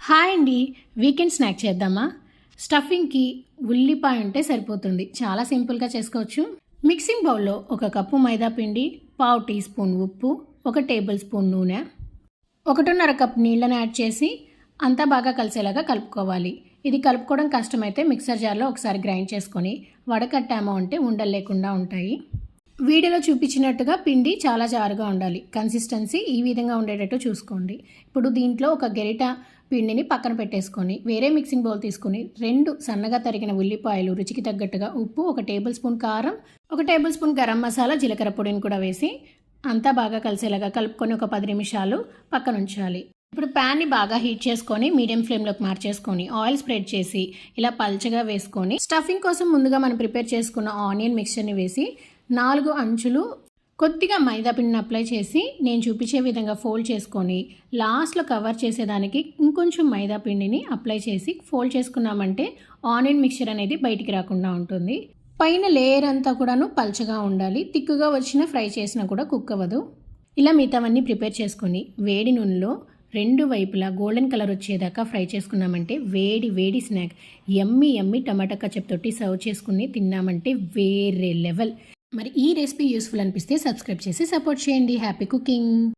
Hi అండి. Weekend snack చేద్దామా? స్టఫింగ్కి ఉల్లిపాయ ఉంటే సరిపోతుంది. చాలా సింపుల్గా చేసుకోవచ్చు. మిక్సింగ్ బౌల్లో 1 కప్పు మైదా పిండి, పావు టీ స్పూన్ ఉప్పు, 1 టేబుల్ స్పూన్ నూనె, 1.5 కప్ నీళ్ళని యాడ్ చేసి అంతా బాగా కలిసేలాగా కలుపుకోవాలి. ఇది కలుపుకోవడం కష్టమైతే మిక్సర్ జార్లో ఒకసారి గ్రైండ్ చేసుకొని వడకట్టామో అంటే ఉండలు లేకుండా ఉంటాయి. వీడియోలో చూపించినట్టుగా పిండి చాలా జారుగా ఉండాలి. కన్సిస్టెన్సీ ఈ విధంగా ఉండేటట్టు చూసుకోండి. ఇప్పుడు దీంట్లో ఒక గరిట పిండిని పక్కన పెట్టేసుకొని వేరే మిక్సింగ్ బౌల్ తీసుకొని 2 సన్నగా తరిగిన ఉల్లిపాయలు, రుచికి తగ్గట్టుగా ఉప్పు, 1 టేబుల్ స్పూన్ కారం, 1 టేబుల్ స్పూన్ గరం మసాలా, జీలకర్ర పొడిని కూడా వేసి అంతా బాగా కలిసేలాగా కలుపుకొని ఒక 10 నిమిషాలు పక్కన ఉంచాలి. ఇప్పుడు ప్యాన్ని బాగా హీట్ చేసుకొని మీడియం ఫ్లేమ్లోకి మార్చేసుకొని ఆయిల్ స్ప్రెడ్ చేసి ఇలా పల్చగా వేసుకొని స్టఫింగ్ కోసం ముందుగా మనం ప్రిపేర్ చేసుకున్న ఆనియన్ మిక్చర్ని వేసి 4 అంచులు కొద్దిగా మైదా పిండిని అప్లై చేసి నేను చూపించే విధంగా ఫోల్డ్ చేసుకొని లాస్ట్లో కవర్ చేసేదానికి ఇంకొంచెం మైదా పిండిని అప్లై చేసి ఫోల్డ్ చేసుకున్నామంటే ఆనియన్ మిక్చర్ అనేది బయటికి రాకుండా ఉంటుంది. పైన లేయర్ అంతా కూడాను పల్చగా ఉండాలి. తిక్కుగా వచ్చినా ఫ్రై చేసినా కూడా కుక్ అవ్వదు. ఇలా మిగతావన్నీ ప్రిపేర్ చేసుకొని వేడి నూనెలో 2 వైపులా గోల్డెన్ కలర్ వచ్చేదాకా ఫ్రై చేసుకున్నామంటే వేడి వేడి స్నాక్ యమ్మీ టమాటా కచప్ తోటి సర్వ్ చేసుకుని తిన్నామంటే వేరే లెవెల్. మరి ఈ రెసిపీ యూస్ఫుల్ అనిపిస్తే సబ్స్క్రైబ్ చేసి సపోర్ట్ చేయండి. Happy cooking.